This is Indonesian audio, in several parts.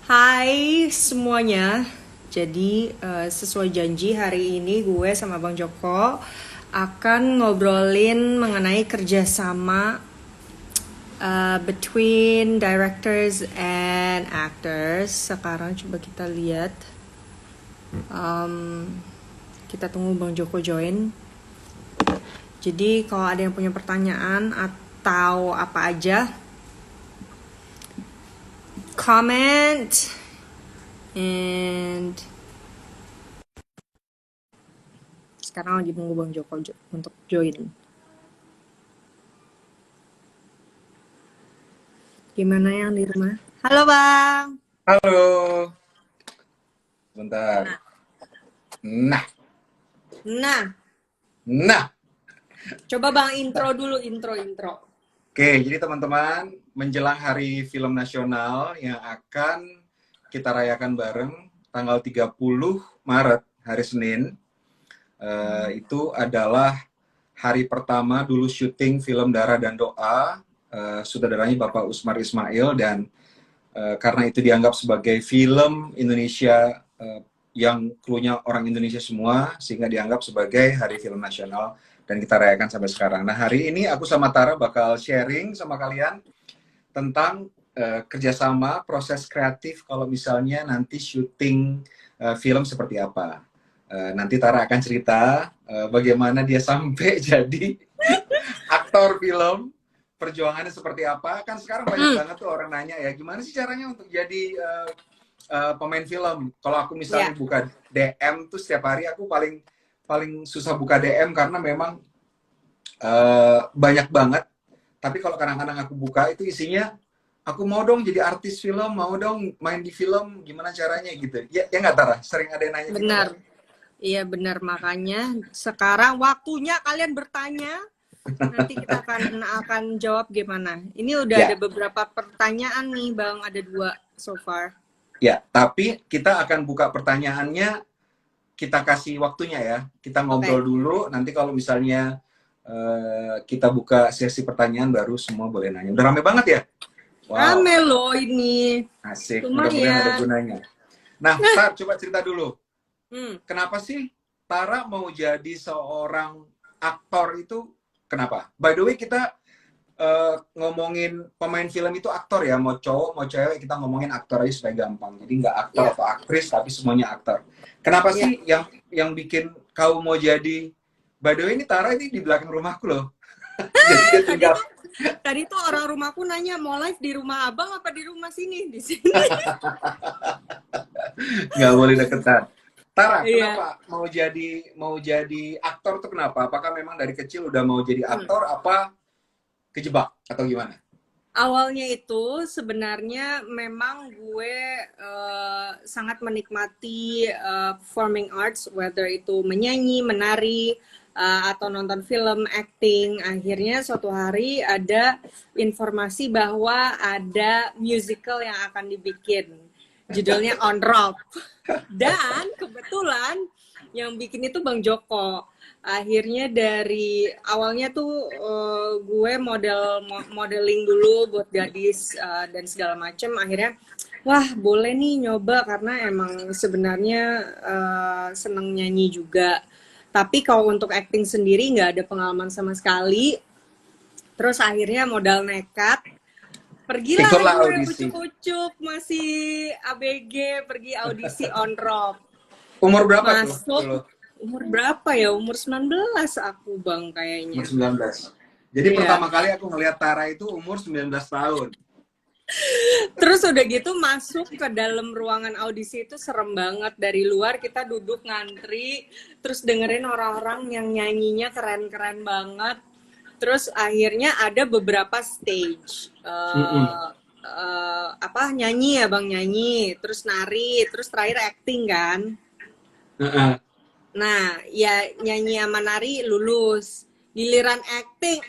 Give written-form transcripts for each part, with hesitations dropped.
Hai semuanya. Jadi sesuai janji hari ini gue sama Bang Joko akan ngobrolin mengenai kerjasama between directors and actors. Sekarang coba kita lihat. Kita tunggu Bang Joko join. Jadi kalau ada yang punya pertanyaan atau apa aja, comment and sekarang lagi nunggu Bang Joko untuk join. Gimana yang di rumah? Halo Bang. Halo, bentar. Nah, Nah, nah, nah. coba Bang intro dulu, intro. Oke, jadi teman-teman, menjelang Hari Film Nasional yang akan kita rayakan bareng tanggal 30 Maret, hari Senin, itu adalah hari pertama dulu syuting film Darah dan Doa, sutradaranya Bapak Usmar Ismail, dan karena itu dianggap sebagai film Indonesia yang krunya orang Indonesia semua, sehingga dianggap sebagai Hari Film Nasional dan kita rayakan sampai sekarang. Nah, hari ini aku sama Tara bakal sharing sama kalian tentang kerjasama proses kreatif kalau misalnya nanti syuting film seperti apa. Nanti Tara akan cerita bagaimana dia sampai jadi aktor film, perjuangannya seperti apa. Kan sekarang banyak banget tuh orang nanya ya, gimana sih caranya untuk jadi pemain film. Kalau aku misalnya Ya, buka DM tuh setiap hari aku paling paling susah buka DM karena memang banyak banget. Tapi kalau kadang-kadang aku buka itu isinya, aku mau dong jadi artis film, mau dong main di film, gimana caranya gitu. Ya, ya nggak Tara? Sering ada yang nanya gitu benar. nggak? Iya benar, makanya sekarang waktunya kalian bertanya. Nanti kita akan jawab gimana. Ini udah ada Ya, beberapa pertanyaan nih Bang, ada dua so far. ya. Tapi kita akan buka pertanyaannya, kita kasih waktunya ya. Kita Oke. ngobrol dulu. Nanti kalau misalnya kita buka sesi pertanyaan baru semua boleh nanya. Udah rame banget ya? Wow, Rame loh ini. asik. Mudah-mudahan ada Lumayan. gunanya. Nah, Tar, coba cerita dulu. Hmm. Kenapa sih Tara mau jadi seorang aktor itu? Kenapa? By the way, kita ngomongin pemain film itu aktor ya. Mau cowok, mau cewek, kita ngomongin aktor aja supaya gampang. Jadi nggak aktor Ya, atau aktris, tapi semuanya aktor. Kenapa ya. sih yang bikin kau mau jadi? By the way, ini Tara ini di belakang rumahku loh. Jadi dia Tadi tinggal. tuh tadi tuh orang rumahku nanya mau live di rumah Abang apa di rumah sini? Di sini. Nggak boleh deketan. Tara, Iya. kenapa mau jadi aktor tuh kenapa? Apakah memang dari kecil udah mau jadi Hmm. aktor apa kejebak atau gimana? Awalnya itu sebenarnya memang gue sangat menikmati performing arts, whether itu menyanyi, menari, atau nonton film, acting. Akhirnya suatu hari ada informasi bahwa ada musical yang akan dibikin. Judulnya On Rock. Dan kebetulan yang bikin itu Bang Joko. Akhirnya dari awalnya tuh gue modeling dulu buat gadis dan segala macem. Akhirnya wah boleh nih nyoba karena emang sebenarnya seneng nyanyi juga. Tapi kalau untuk acting sendiri nggak ada pengalaman sama sekali. Terus akhirnya modal nekat, pergilah Ikutlah gue audisi. ucuk-ucuk masih ABG pergi audisi On Rock. Umur berapa tuh Masuk dulu? umur berapa ya? Umur 19 aku Bang Umur kayaknya. 19. Jadi Iya. pertama kali aku ngelihat Tara itu umur 19 tahun. Terus udah gitu masuk ke dalam ruangan audisi itu serem banget. Dari luar kita duduk ngantri, terus dengerin orang-orang yang nyanyinya keren-keren banget. Terus akhirnya ada beberapa stage. Mm-mm. Apa nyanyi ya Bang, nyanyi, terus nari, terus terakhir acting kan. Uh-uh. Nah, ya nyanyi sama nari lulus. Giliran acting,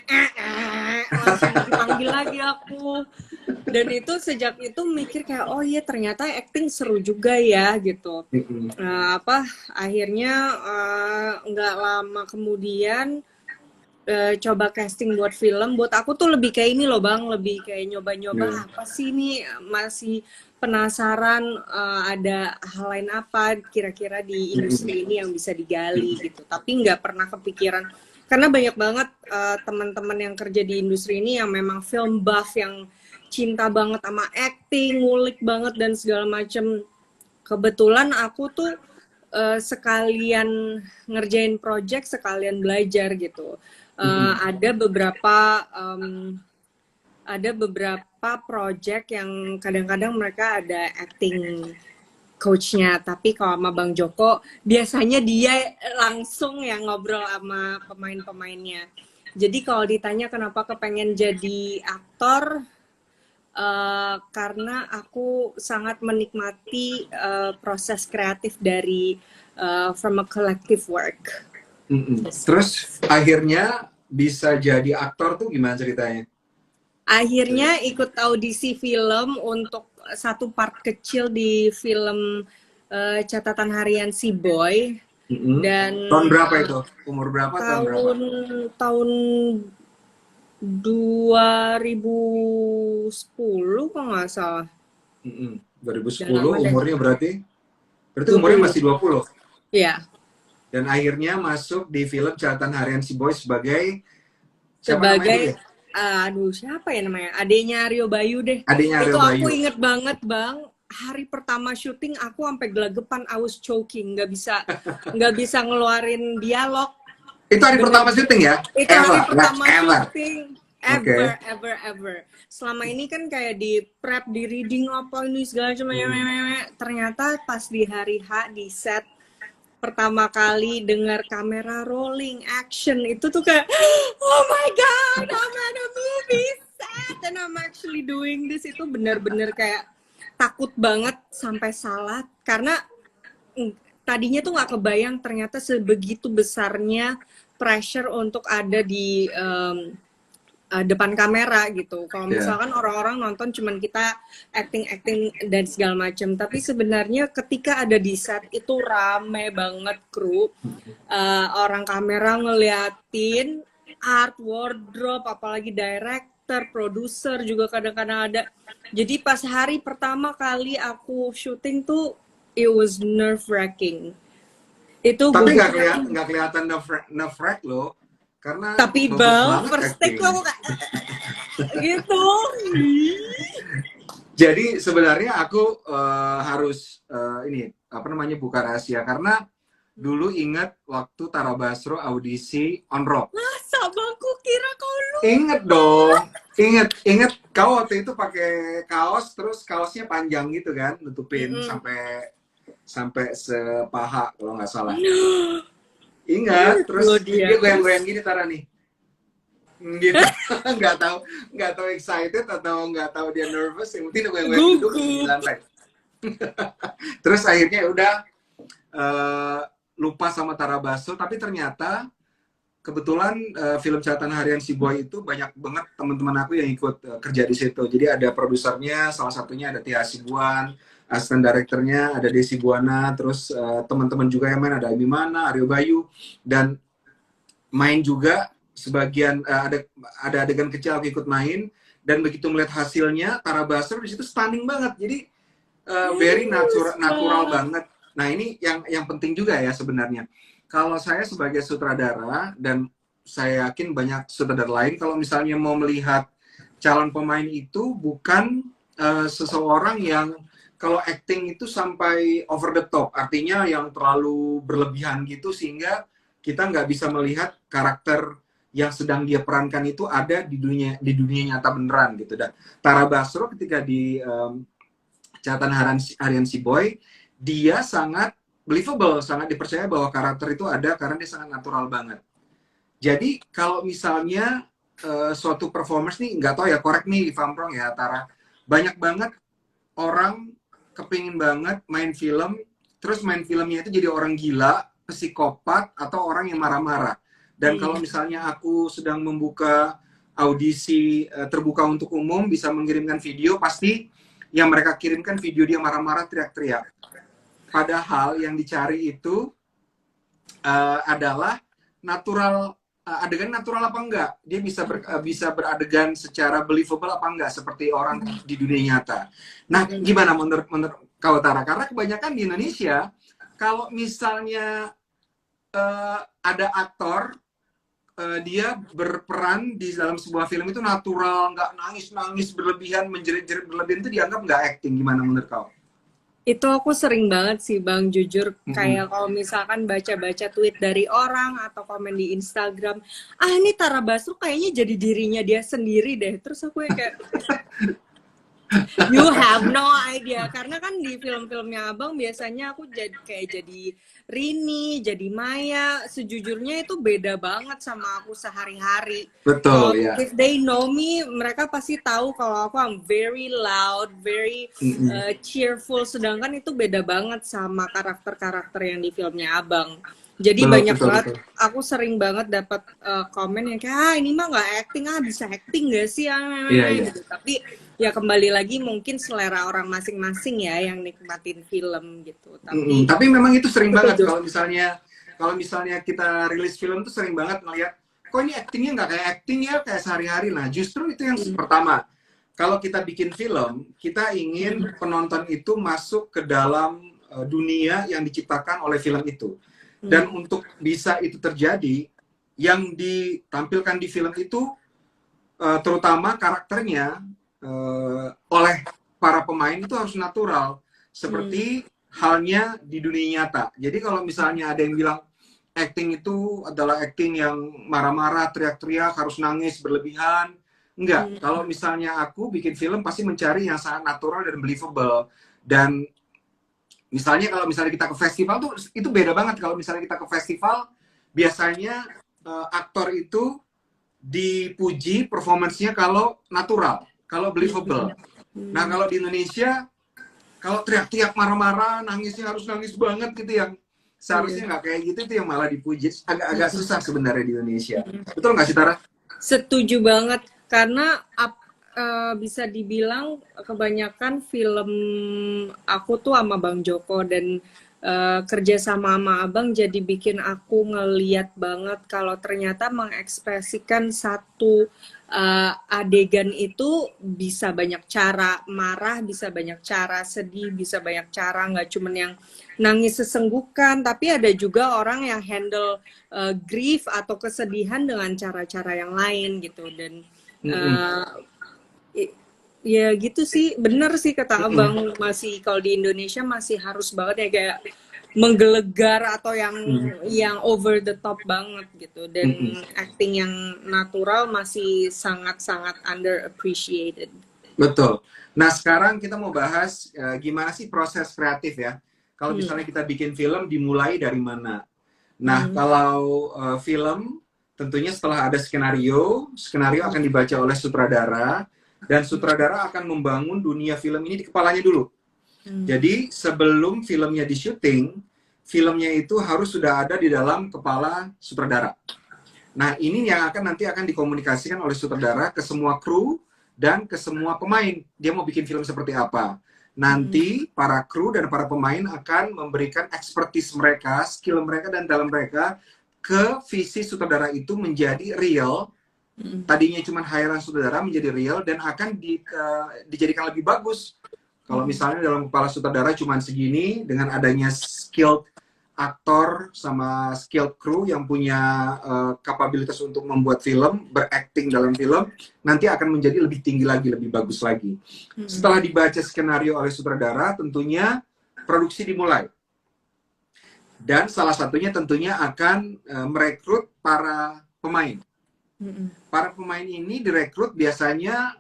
langsung dipanggil lagi aku. Dan itu sejak itu mikir kayak, oh iya ternyata acting seru juga ya gitu. Mm-mm. Akhirnya nggak lama kemudian coba casting buat film, buat aku tuh lebih kayak ini loh Bang, lebih kayak Yeah. nyoba-nyoba apa sih ini, masih penasaran ada hal lain apa kira-kira di Mm-mm. industri ini yang bisa digali gitu. Tapi nggak pernah kepikiran karena banyak banget teman-teman yang kerja di industri ini yang memang film buff yang cinta banget sama acting, ngulik banget dan segala macem. Kebetulan aku tuh sekalian ngerjain project, sekalian belajar gitu. Mm-mm. Ada beberapa project yang kadang-kadang mereka ada acting coachnya, tapi kalau sama Bang Joko biasanya dia langsung yang ngobrol sama pemain-pemainnya. Jadi kalau ditanya kenapa kepengen jadi aktor, karena aku sangat menikmati proses kreatif dari from a collective work. Mm-mm. Terus akhirnya bisa jadi aktor tuh gimana ceritanya? Akhirnya ikut audisi film untuk satu part kecil di film catatan harian si Boy Mm-mm. dan Tahun berapa itu? Umur berapa? Tahun berapa? tahun tahun 2010 kalau nggak salah. Mm-mm. Udah 2010 lama deh. umurnya berarti umurnya 20. masih 20. Ya, Dan akhirnya masuk di film catatan harian si Boy sebagai siapa namanya dulu sebagai ya? aduh siapa ya namanya? Adenya Rio Bayu deh. Adiknya Itu Aryo aku Bayu. inget banget, Bang. Hari pertama syuting aku sampai gelagapan, I was choking, nggak bisa ngeluarin dialog. Itu hari Bener, pertama syuting ya? itu hari Ever, like pertama ever. syuting Oke. Okay. ever. Selama ini kan kayak di prep, di reading apa ini segala macam. Ternyata pas di hari H di set pertama kali dengar kamera rolling action itu tuh kayak oh my god, I'm at a movie set and I'm actually doing this. Itu benar-benar kayak takut banget sampai salah karena tadinya tuh nggak kebayang ternyata sebegitu besarnya pressure untuk ada di depan kamera gitu. Kalau Yeah. misalkan orang-orang nonton cuman kita acting dan segala macam, tapi sebenarnya ketika ada di set itu rame banget kru, orang kamera ngeliatin art, wardrobe, apalagi director, produser juga kadang-kadang ada. Jadi pas hari pertama kali aku syuting tuh it was nerve wracking. Itu Tapi gugup. nggak kelihatan nerve-wrack loh, karena Tapi bagus Bang, banget first take acting. aku kayak gitu. Jadi sebenarnya aku harus ini apa namanya buka rahasia karena dulu ingat waktu Tara Basro audisi On Rock. Masa Bangku kira kau lu? Ingat dong, ingat kau waktu itu pakai kaos terus kaosnya panjang gitu kan, nutupin sampai sepaha kalau nggak salah. Ingat, terus dia goyang-goyang gini Tara nih. Gitu. nggak tahu excited atau nggak tahu dia nervous, yang penting goyang-goyang duduk di lantai. Terus akhirnya udah lupa sama Tara Basro, tapi ternyata kebetulan film catatan harian si Boy itu banyak banget teman-teman aku yang ikut kerja di situ. Jadi ada produsernya, salah satunya ada Tia Hasibuan, asisten direkturnya ada Desi Buana, terus teman-teman juga yang main ada Abimana, Aryo Bayu, dan main juga sebagian ada adegan kecil aku ikut main, dan begitu melihat hasilnya Tara Basro di situ stunning banget. Jadi very natural banget. Nah ini yang penting juga ya sebenarnya. Kalau saya sebagai sutradara, dan saya yakin banyak sutradara lain, kalau misalnya mau melihat calon pemain itu bukan seseorang yang kalau acting itu sampai over the top, artinya yang terlalu berlebihan gitu sehingga kita nggak bisa melihat karakter yang sedang dia perankan itu ada di dunia nyata beneran gitu. Dan Tara Basro ketika di catatan harian si Boy, dia sangat believable, sangat dipercaya bahwa karakter itu ada karena dia sangat natural banget. Jadi kalau misalnya suatu performance nih, nggak tahu ya, korek nih if I'm wrong ya Tara, banyak banget orang kepingin banget main film, terus main filmnya itu jadi orang gila, psikopat, atau orang yang marah-marah. Dan kalau misalnya aku sedang membuka audisi terbuka untuk umum, bisa mengirimkan video, pasti yang mereka kirimkan video dia marah-marah, teriak-teriak. Padahal yang dicari itu adalah natural adegan natural apa enggak, dia bisa beradegan secara believable apa enggak seperti orang di dunia nyata. Nah, gimana menurut kau Tara? Karena kebanyakan di Indonesia kalau misalnya ada aktor dia berperan di dalam sebuah film itu natural, nggak nangis berlebihan, menjerit-jerit berlebihan, itu dianggap nggak acting. Gimana menurut kau? Itu aku sering banget sih Bang, jujur kayak kalau misalkan baca-baca tweet dari orang atau komen di Instagram, ini Tara Basro kayaknya jadi dirinya dia sendiri deh. Terus aku kayak, you have no idea. Karena kan di film-filmnya Abang biasanya aku jadi Rini, jadi Maya. Sejujurnya itu beda banget sama aku sehari-hari. Kalau Betul ya. if they know me, mereka pasti tahu kalau aku I'm very loud, very cheerful. Sedangkan itu beda banget sama karakter-karakter yang di filmnya Abang. Jadi banyak banget, aku sering banget dapat komen yang kayak ini mah nggak acting, bisa acting gak sih gitu. Tapi ya kembali lagi mungkin selera orang masing-masing ya yang nikmatin film gitu. Tapi memang itu sering banget kalau misalnya kita rilis film tuh sering banget ngeliat kok ini actingnya nggak kayak acting ya kayak sehari-hari. Nah justru itu yang pertama, kalau kita bikin film kita ingin penonton itu masuk ke dalam dunia yang diciptakan oleh film itu. Dan untuk bisa itu terjadi, yang ditampilkan di film itu terutama karakternya oleh para pemain itu harus natural, seperti halnya di dunia nyata. Jadi kalau misalnya ada yang bilang acting itu adalah acting yang marah-marah, teriak-teriak, harus nangis berlebihan, enggak. Kalau misalnya aku bikin film pasti mencari yang sangat natural dan believable. Dan misalnya kalau misalnya kita ke festival tuh itu beda banget. Kalau misalnya kita ke festival biasanya aktor itu dipuji performance-nya kalau natural, kalau believable. Nah kalau di Indonesia kalau teriak-teriak marah-marah, nangisnya harus nangis banget gitu, yang seharusnya nggak kayak gitu, itu yang malah dipuji. Agak susah sebenarnya di Indonesia. Betul nggak sih Tara? Setuju banget, karena bisa dibilang kebanyakan film aku tuh sama Bang Joko dan kerja sama Abang jadi bikin aku ngeliat banget kalau ternyata mengekspresikan satu adegan itu bisa banyak cara, marah bisa banyak cara, sedih bisa banyak cara, nggak cuman yang nangis sesenggukan, tapi ada juga orang yang handle grief atau kesedihan dengan cara-cara yang lain gitu. Dan ya gitu sih, bener sih kata Abang, masih kalau di Indonesia masih harus banget ya kayak menggelegar atau yang over the top banget gitu, dan acting yang natural masih sangat-sangat underappreciated. Betul. Nah sekarang kita mau bahas gimana sih proses kreatif ya. Kalau misalnya kita bikin film dimulai dari mana? Nah kalau film tentunya setelah ada skenario akan dibaca oleh sutradara, dan sutradara akan membangun dunia film ini di kepalanya dulu. Jadi sebelum filmnya di syuting, filmnya itu harus sudah ada di dalam kepala sutradara. Nah ini yang nanti akan dikomunikasikan oleh sutradara ke semua kru dan ke semua pemain. Dia mau bikin film seperti apa. Nanti para kru dan para pemain akan memberikan expertise mereka, skill mereka dan talent mereka ke visi sutradara itu menjadi real. Tadinya cuma hirean sutradara menjadi real dan akan dijadikan lebih bagus. Kalau misalnya dalam kepala sutradara cuma segini, dengan adanya skilled aktor sama skilled crew yang punya kapabilitas untuk membuat film, berakting dalam film, nanti akan menjadi lebih tinggi lagi, lebih bagus lagi. Setelah dibaca skenario oleh sutradara, tentunya produksi dimulai. Dan salah satunya tentunya akan merekrut para pemain. Para pemain ini direkrut biasanya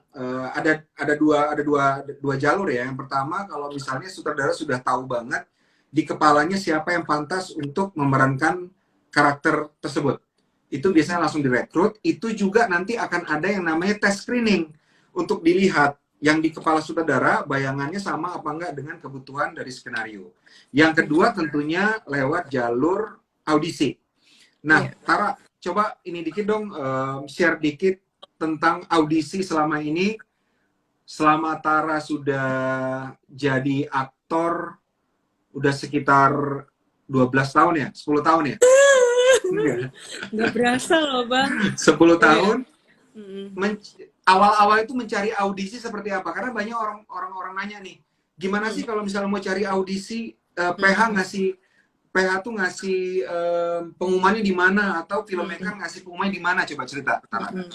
ada dua jalur ya. Yang pertama, kalau misalnya sutradara sudah tahu banget di kepalanya siapa yang pantas untuk memerankan karakter tersebut, itu biasanya langsung direkrut. Itu juga nanti akan ada yang namanya tes screening untuk dilihat yang di kepala sutradara bayangannya sama apa enggak dengan kebutuhan dari skenario. Yang kedua tentunya lewat jalur audisi. Nah, Tara, coba ini dikit dong, share dikit tentang audisi selama ini. Selama Tara sudah jadi aktor, udah sekitar 12 tahun ya? 10 tahun ya? Nggak berasa loh Bang. 10 Iya. tahun Mm-mm. awal-awal itu mencari audisi seperti apa? Karena banyak orang-orang nanya nih, gimana sih Mm. kalau misalnya mau cari audisi, PH Mm-mm. tuh ngasih pengumumannya di mana atau Mm-mm. filmmaker ngasih pengumumannya di mana? Coba cerita, Tara. Mm-mm.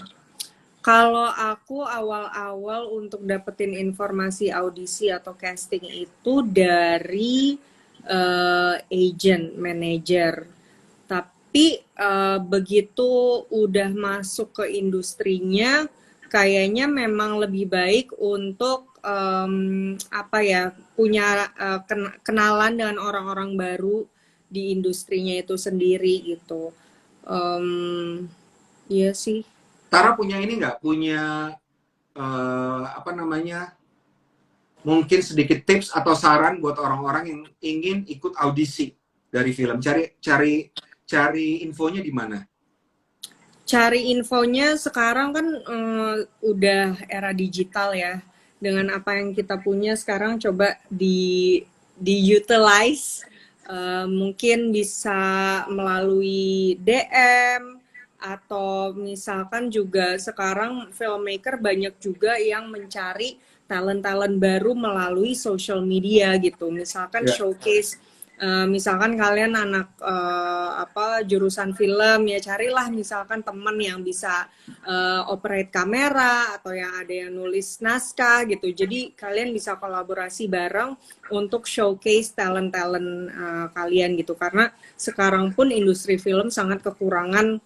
Kalau aku awal-awal untuk dapetin informasi audisi atau casting itu dari agent, manager. Tapi begitu udah masuk ke industrinya, kayaknya memang lebih baik untuk apa ya, punya kenalan dengan orang-orang baru di industrinya itu sendiri gitu. Iya sih. Tara punya ini nggak? Punya apa namanya? Mungkin sedikit tips atau saran buat orang-orang yang ingin ikut audisi dari film. Cari infonya di mana? Cari infonya sekarang kan udah era digital ya. Dengan apa yang kita punya sekarang coba di utilize. Mungkin bisa melalui DM atau misalkan juga sekarang filmmaker banyak juga yang mencari talent-talent baru melalui social media gitu. Misalkan Ya. showcase. Misalkan kalian anak apa jurusan film ya carilah misalkan temen yang bisa operate kamera atau yang ada yang nulis naskah gitu. Jadi kalian bisa kolaborasi bareng untuk showcase talent-talent kalian gitu. Karena sekarang pun industri film sangat kekurangan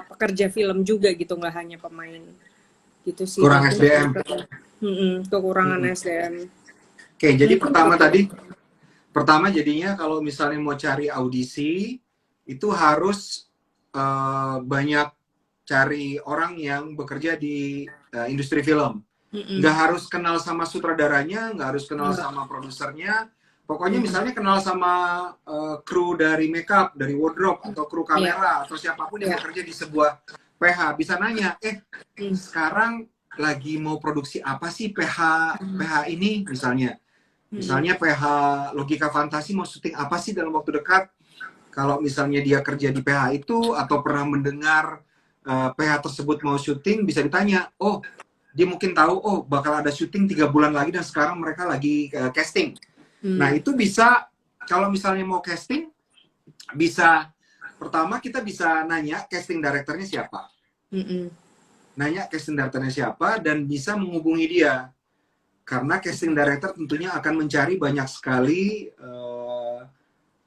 pekerja film juga gitu, nggak hanya pemain gitu sih Kurang mungkin. SDM. Kekurangan Mm-mm. SDM Oke, jadi mungkin gitu. pertama jadinya kalau misalnya mau cari audisi itu harus banyak cari orang yang bekerja di industri film. Mm-mm. Nggak harus kenal sama sutradaranya, nggak harus kenal Nggak. sama produsernya. Pokoknya Mm-mm. misalnya kenal sama kru dari makeup, dari wardrobe, atau kru Iya, kamera, atau siapapun yang iya. bekerja di sebuah PH. Bisa nanya, Mm. sekarang lagi mau produksi apa sih PH ini misalnya? Mm-mm. Misalnya PH Logika Fantasi mau syuting apa sih dalam waktu dekat? Kalau misalnya dia kerja di PH itu atau pernah mendengar PH tersebut mau syuting, bisa ditanya, oh dia mungkin tahu, oh bakal ada syuting 3 bulan lagi dan sekarang mereka lagi casting. Nah Mm. itu bisa, kalau misalnya mau casting, bisa pertama kita bisa nanya casting directornya siapa. Mm-mm. Nanya casting directornya siapa dan bisa menghubungi dia. Karena casting director tentunya akan mencari banyak sekali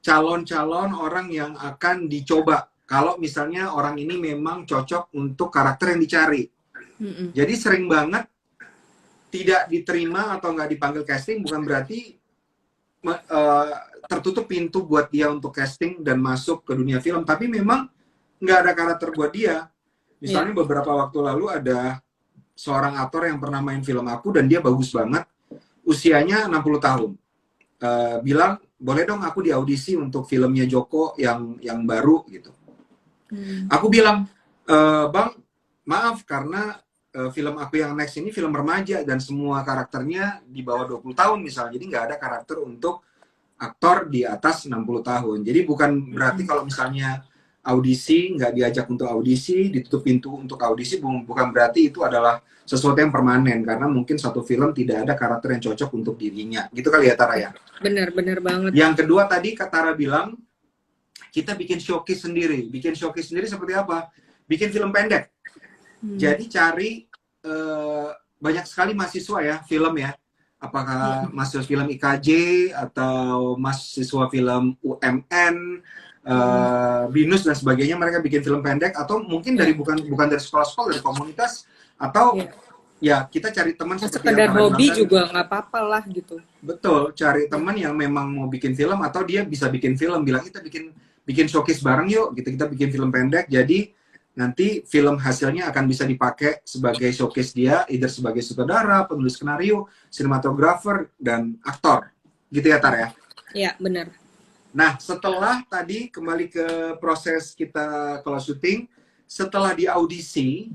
calon-calon orang yang akan dicoba. Kalau misalnya orang ini memang cocok untuk karakter yang dicari. Mm-mm. Jadi sering banget tidak diterima atau nggak dipanggil casting bukan berarti tertutup pintu buat dia untuk casting dan masuk ke dunia film. Tapi memang nggak ada karakter buat dia. Misalnya Yeah. beberapa waktu lalu ada seorang aktor yang pernah main film aku dan dia bagus banget. Usianya 60 tahun. Bilang, boleh dong aku diaudisi untuk filmnya Joko yang baru gitu. Aku bilang, Bang, maaf karena film aku yang next ini film remaja dan semua karakternya di bawah 20 tahun misalnya. Jadi nggak ada karakter untuk aktor di atas 60 tahun. Jadi bukan berarti kalau misalnya audisi, nggak diajak untuk audisi, ditutup pintu untuk audisi, bukan berarti itu adalah sesuatu yang permanen. Karena mungkin satu film tidak ada karakter yang cocok untuk dirinya. Gitu kali ya, Tara ya? Bener banget. Yang kedua tadi Tara bilang, kita bikin showcase sendiri. Bikin showcase sendiri seperti apa? Bikin film pendek. Jadi cari banyak sekali mahasiswa ya, film ya. Apakah mahasiswa film IKJ atau mahasiswa film UMN, BINUS dan sebagainya, mereka bikin film pendek atau mungkin dari bukan dari sekolah-sekolah, dari komunitas atau ya kita cari teman seperti sekedar yang hobi bilang juga nggak apa-apa lah gitu. Betul, cari teman yang memang mau bikin film atau dia bisa bikin film, bilang kita bikin showcase bareng yuk, gitu kita bikin film pendek. Jadi nanti film hasilnya akan bisa dipakai sebagai showcase dia, either sebagai sutradara, penulis skenario, sinematografer, dan aktor. Gitu ya, Tar ya? Iya, benar. Nah, setelah tadi kembali ke proses kita kalau syuting, setelah di audisi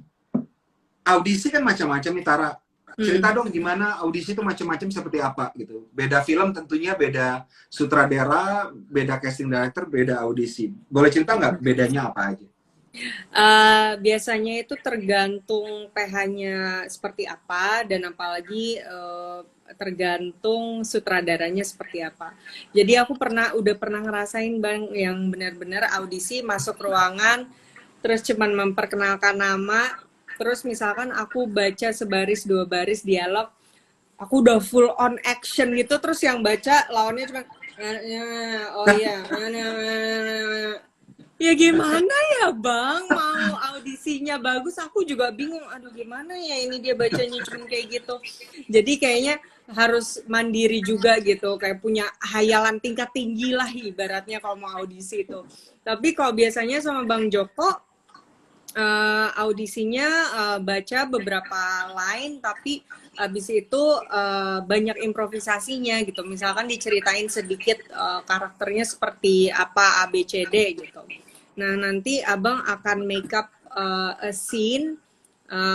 kan macam-macam nih, Tara. cerita dong gimana audisi itu macam-macam seperti apa gitu. Beda film tentunya, beda sutradara, beda casting director, beda audisi. Boleh cerita nggak bedanya apa aja? Biasanya itu tergantung PH-nya seperti apa dan apalagi tergantung sutradaranya seperti apa. Jadi aku udah pernah ngerasain bang yang benar-benar audisi masuk ruangan terus cuman memperkenalkan nama, terus misalkan aku baca sebaris dua baris dialog, aku udah full on action gitu, terus yang baca lawannya cuma oh iya, ya gimana ya bang, mau audisinya bagus aku juga bingung, aduh gimana ya ini dia bacanya cuma kayak gitu. Jadi kayaknya harus mandiri juga gitu, kayak punya hayalan tingkat tinggi lah ibaratnya kalau mau audisi itu. Tapi kalau biasanya sama Bang Joko, audisinya baca beberapa line tapi habis itu banyak improvisasinya gitu, misalkan diceritain sedikit karakternya seperti apa A B C D gitu. Nah nanti abang akan make up a scene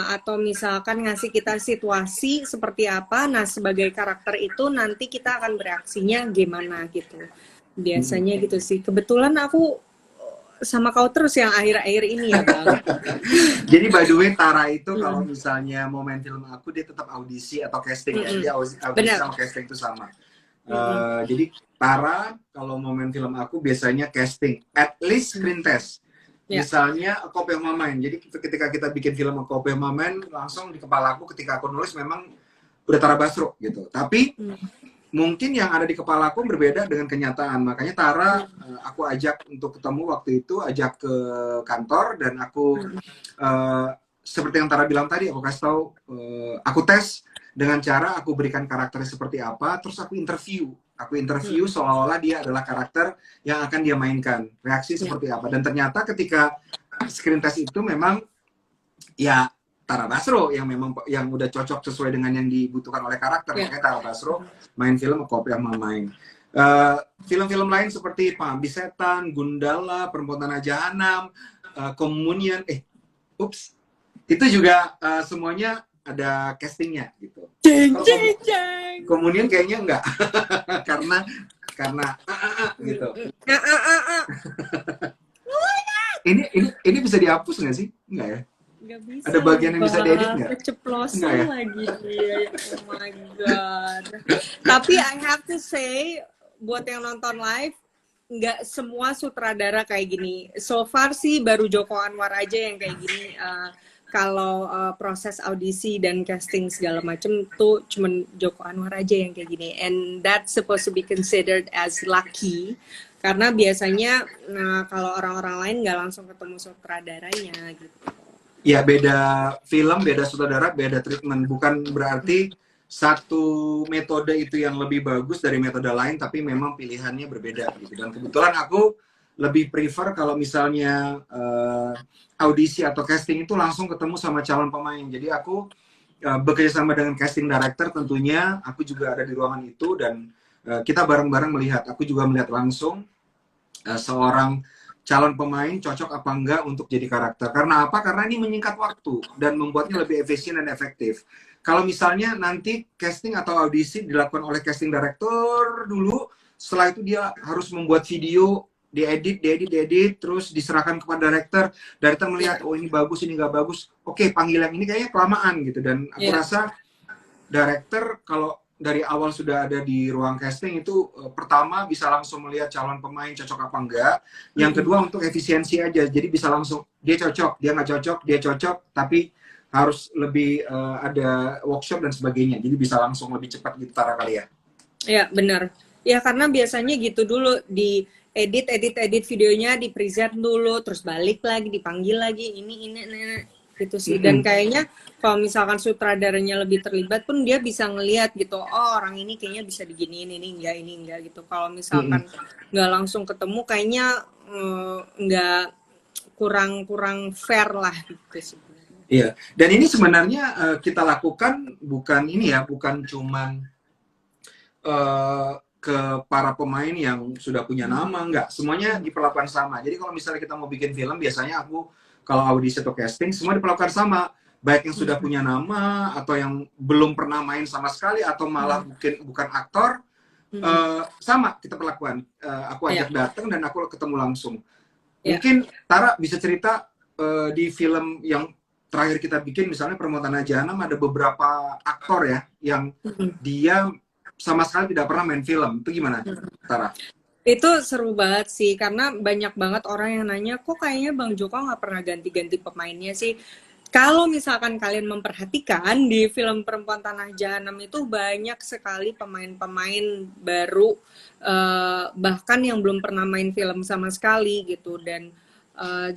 atau misalkan ngasih kita situasi seperti apa, nah sebagai karakter itu nanti kita akan bereaksinya gimana gitu, biasanya gitu sih. Kebetulan aku sama kau terus yang akhir-akhir ini ya bang. Jadi by the way Tara itu kalau misalnya mau main film aku dia tetap audisi atau casting ya, dia audisi sama casting itu sama. Jadi Tara kalau mau main film aku biasanya casting, at least screen test. Misalnya A Copy of My Mind. Jadi ketika kita bikin film A Copy of My Mind, langsung di kepala aku ketika aku nulis memang udah Tara Basro gitu. Tapi mungkin yang ada di kepala aku berbeda dengan kenyataan. Makanya Tara aku ajak untuk ketemu waktu itu, ajak ke kantor dan aku seperti yang Tara bilang tadi, aku kasih tahu, aku tes dengan cara aku berikan karakternya seperti apa, terus aku interview. Aku interview seolah-olah dia adalah karakter yang akan dia mainkan. Reaksi seperti apa. Dan ternyata ketika screen test itu memang ya Tara Basro yang memang yang udah cocok sesuai dengan yang dibutuhkan oleh karakter. Makanya Tara Basro main film A Copy of My Mind. Film-film lain seperti Pengabdi Setan, Gundala, Perempuan Tanah Jahanam, Communion, itu juga semuanya ada castingnya gitu. Communion kayaknya enggak, karena gitu. Ini bisa dihapus nggak sih? Enggak ya? Gak bisa. Ada bagian yang bisa diedit nggak? Keceplosan ya? Lagi dia. Oh my god. Tapi I have to say, buat yang nonton live, nggak semua sutradara kayak gini. So far sih baru Joko Anwar aja yang kayak gini. Kalau proses audisi dan casting segala macem tuh cuman Joko Anwar aja yang kayak gini. And that's supposed to be considered as lucky. Karena biasanya kalau orang-orang lain nggak langsung ketemu sutradaranya gitu. Ya beda film, beda sutradara, beda treatment. Bukan berarti satu metode itu yang lebih bagus dari metode lain, tapi memang pilihannya berbeda gitu. Dan kebetulan aku lebih prefer kalau misalnya audisi atau casting itu langsung ketemu sama calon pemain. Jadi aku bekerja sama dengan casting director tentunya. Aku juga ada di ruangan itu dan kita bareng-bareng melihat. Aku juga melihat langsung seorang calon pemain cocok apa enggak untuk jadi karakter. Karena apa? Karena ini menyingkat waktu dan membuatnya lebih efisien dan efektif. Kalau misalnya nanti casting atau audisi dilakukan oleh casting director dulu, setelah itu dia harus membuat video, diedit, terus diserahkan kepada director. Director melihat, oh ini bagus, ini nggak bagus. Oke, panggil yang ini kayaknya kelamaan gitu. Dan aku rasa director kalau dari awal sudah ada di ruang casting itu pertama bisa langsung melihat calon pemain cocok apa enggak. Yang kedua untuk efisiensi aja, jadi bisa langsung dia cocok, dia nggak cocok, dia cocok, tapi harus lebih ada workshop dan sebagainya. Jadi bisa langsung lebih cepat gitu Tara kali ya. Ya benar. Ya karena biasanya gitu dulu di edit videonya, di present dulu, terus balik lagi, dipanggil lagi, ini gitu sih. Dan kayaknya kalau misalkan sutradaranya lebih terlibat pun dia bisa ngelihat gitu, oh orang ini kayaknya bisa diginiin, ini enggak gitu. Kalau misalkan nggak langsung ketemu kayaknya nggak kurang fair lah gitu sih. Iya, dan ini sebenarnya kita lakukan bukan ini ya, bukan cuman ke para pemain yang sudah punya nama, enggak, semuanya diperlakukan sama. Jadi kalau misalnya kita mau bikin film, biasanya aku kalau audisi atau casting semua diperlakukan sama. baik yang sudah punya nama atau yang belum pernah main sama sekali atau malah bukan aktor, sama kita perlakuan. Aku ajak datang dan aku ketemu langsung. Mungkin Tara bisa cerita di film yang terakhir kita bikin, misalnya Perempuan Tanah Jahanam, ada beberapa aktor ya yang dia sama sekali tidak pernah main film. Itu gimana, Tara? Itu seru banget sih, karena banyak banget orang yang nanya, kok kayaknya Bang Joko nggak pernah ganti-ganti pemainnya sih. Kalau misalkan kalian memperhatikan, di film Perempuan Tanah Jahanam itu banyak sekali pemain-pemain baru, bahkan yang belum pernah main film sama sekali gitu. Dan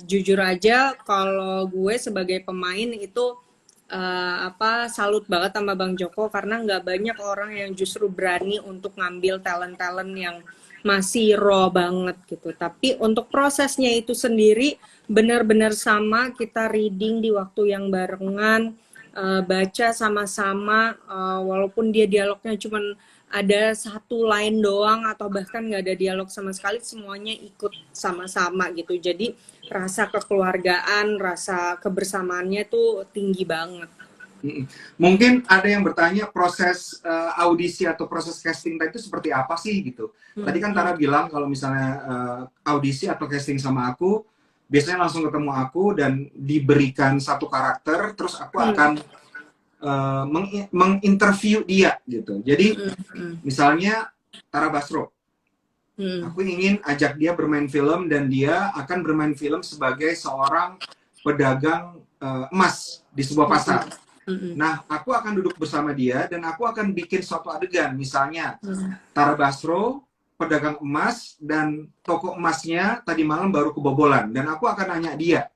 jujur aja, kalau gue sebagai pemain itu salut banget sama Bang Joko, karena nggak banyak orang yang justru berani untuk ngambil talent-talent yang masih raw banget gitu. Tapi untuk prosesnya itu sendiri benar-benar sama, kita reading di waktu yang barengan, baca sama-sama, walaupun dia dialognya cuman ada satu line doang atau bahkan nggak ada dialog sama sekali, semuanya ikut sama-sama gitu. Jadi rasa kekeluargaan, rasa kebersamaannya tuh tinggi banget. Mungkin ada yang bertanya proses audisi atau proses casting itu seperti apa sih gitu. Tadi kan Tara bilang kalau misalnya audisi atau casting sama aku, biasanya langsung ketemu aku dan diberikan satu karakter, terus aku akan menginterview dia gitu. Jadi misalnya Tara Basro, aku ingin ajak dia bermain film dan dia akan bermain film sebagai seorang pedagang emas di sebuah pasar. Nah, aku akan duduk bersama dia dan aku akan bikin suatu adegan. Misalnya, Tara Basro, pedagang emas, dan toko emasnya tadi malam baru kebobolan. Dan aku akan nanya dia.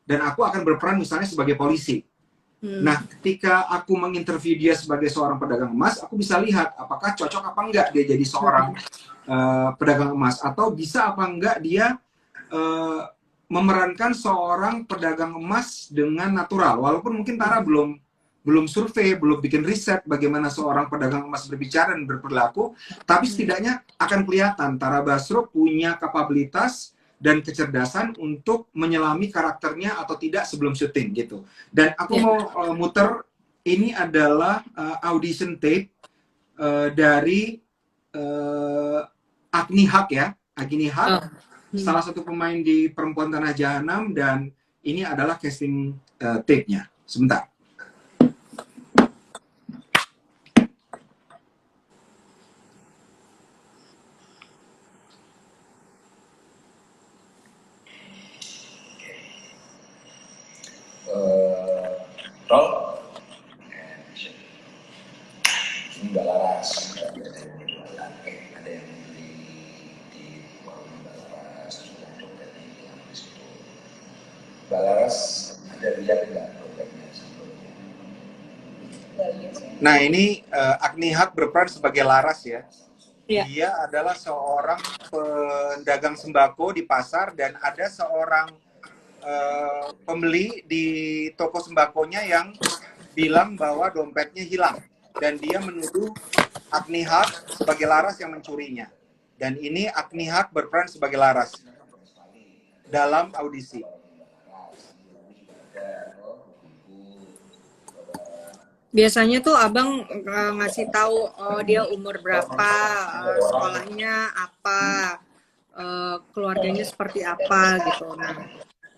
Dan aku akan berperan misalnya sebagai polisi. Nah, ketika aku menginterview dia sebagai seorang pedagang emas, aku bisa lihat apakah cocok apa enggak dia jadi seorang pedagang emas. Atau bisa apa enggak dia memerankan seorang pedagang emas dengan natural, walaupun mungkin Tara belum survei, belum bikin riset bagaimana seorang pedagang emas berbicara dan berperilaku, tapi setidaknya akan kelihatan Tara Basro punya kapabilitas dan kecerdasan untuk menyelami karakternya atau tidak sebelum syuting gitu. Dan aku mau muter, ini adalah audition tape dari Agni Haq ya, Agni Haq. Salah satu pemain di Perempuan Tanah Jahanam, dan ini adalah casting tape-nya. Sebentar. Roll. Ini Mbak Laras. Ada yang beli di warung Mbak Laras, sudah dompetnya hilang di situ. Mbak Laras ada lihat nggak dompetnya sebelumnya? Nah, ini Agni Haq berperan sebagai Laras ya. Dia adalah seorang pedagang sembako di pasar dan ada seorang pembeli di toko sembakonya yang bilang bahwa dompetnya hilang dan dia menuduh Agni Haq sebagai Laras yang mencurinya. Dan ini Agni Haq berperan sebagai Laras dalam audisi. Biasanya tuh abang ngasih tahu dia umur berapa, sekolahnya apa, keluarganya seperti apa gitu. Nah,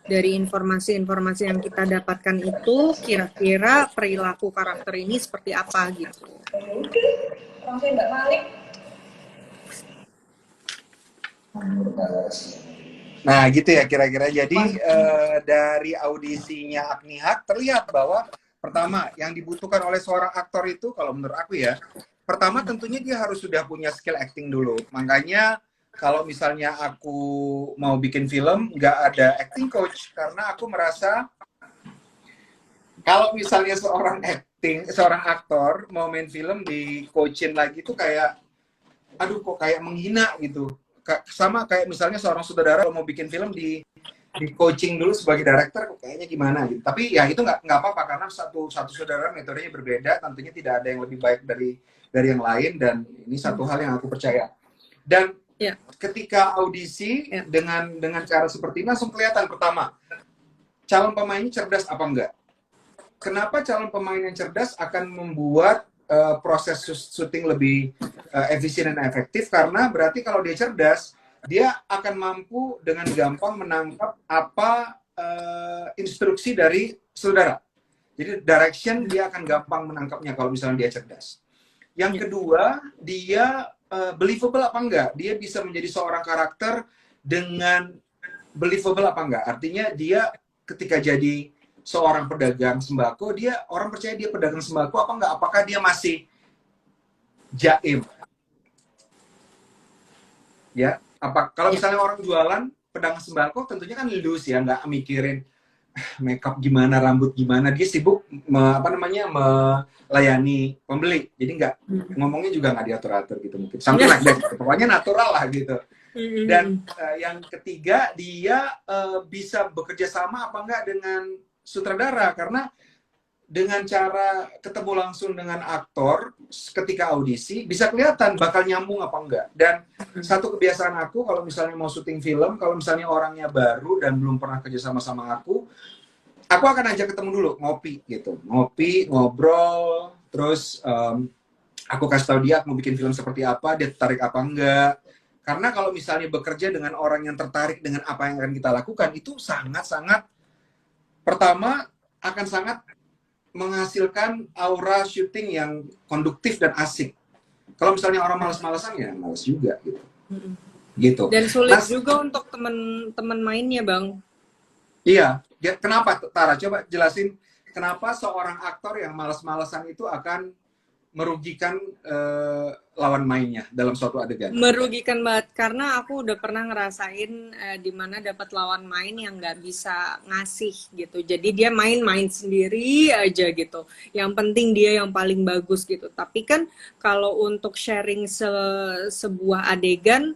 dari informasi-informasi yang kita dapatkan itu, kira-kira perilaku karakter ini seperti apa gitu. Langsung Mbak Malik. Nah, gitu ya kira-kira. Jadi dari audisinya Agni Haq terlihat bahwa pertama yang dibutuhkan oleh seorang aktor itu, kalau menurut aku ya, pertama tentunya dia harus sudah punya skill acting dulu. Makanya kalau misalnya aku mau bikin film, nggak ada acting coach, karena aku merasa kalau misalnya seorang aktor mau main film di coachin lagi tuh kayak, aduh kok kayak menghina gitu. Sama kayak misalnya seorang sutradara kalau mau bikin film di coaching dulu sebagai director, kayaknya gimana gitu. Tapi ya itu nggak apa-apa karena satu sutradara metodenya berbeda, tentunya tidak ada yang lebih baik dari yang lain, dan ini satu hal yang aku percaya. Dan ketika audisi dengan cara seperti ini langsung kelihatan pertama calon pemainnya cerdas apa enggak. kenapa calon pemain yang cerdas akan membuat proses syuting lebih efisien dan efektif? Karena berarti kalau dia cerdas, dia akan mampu dengan gampang menangkap apa instruksi dari saudara. Jadi direction dia akan gampang menangkapnya kalau misalnya dia cerdas. Yang kedua, dia believable apa enggak? Dia bisa menjadi seorang karakter dengan believable apa enggak? Artinya dia ketika jadi seorang pedagang sembako, dia orang percaya dia pedagang sembako apa enggak? Apakah dia masih jaim? Ya, apa kalau misalnya orang jualan pedagang sembako tentunya kan lulus ya, nggak mikirin makeup gimana, rambut gimana, dia sibuk melayani pembeli. Jadi nggak ngomongnya juga nggak diatur-atur gitu mungkin. Something like that. Pokoknya natural lah gitu. Dan yang ketiga, dia bisa bekerja sama apa enggak dengan sutradara, karena dengan cara ketemu langsung dengan aktor ketika audisi bisa kelihatan bakal nyambung apa enggak. Dan satu kebiasaan aku kalau misalnya mau syuting film, kalau misalnya orangnya baru dan belum pernah kerja sama aku akan ajak ketemu dulu, ngopi gitu, ngopi, ngobrol, terus aku kasih tahu dia mau bikin film seperti apa, dia tertarik apa enggak. Karena kalau misalnya bekerja dengan orang yang tertarik dengan apa yang akan kita lakukan, itu sangat-sangat, pertama akan sangat menghasilkan aura syuting yang konduktif dan asik. Kalau misalnya orang malas-malasan, ya malas juga gitu. Gitu. Dan sulit juga untuk teman-teman mainnya, Bang. Iya. Kenapa, Tara? Coba jelasin kenapa seorang aktor yang malas-malasan itu akan merugikan lawan mainnya dalam suatu adegan. Merugikan banget, karena aku udah pernah ngerasain di mana dapat lawan main yang nggak bisa ngasih gitu. Jadi dia main-main sendiri aja gitu. Yang penting dia yang paling bagus gitu. Tapi kan kalau untuk sharing sebuah adegan,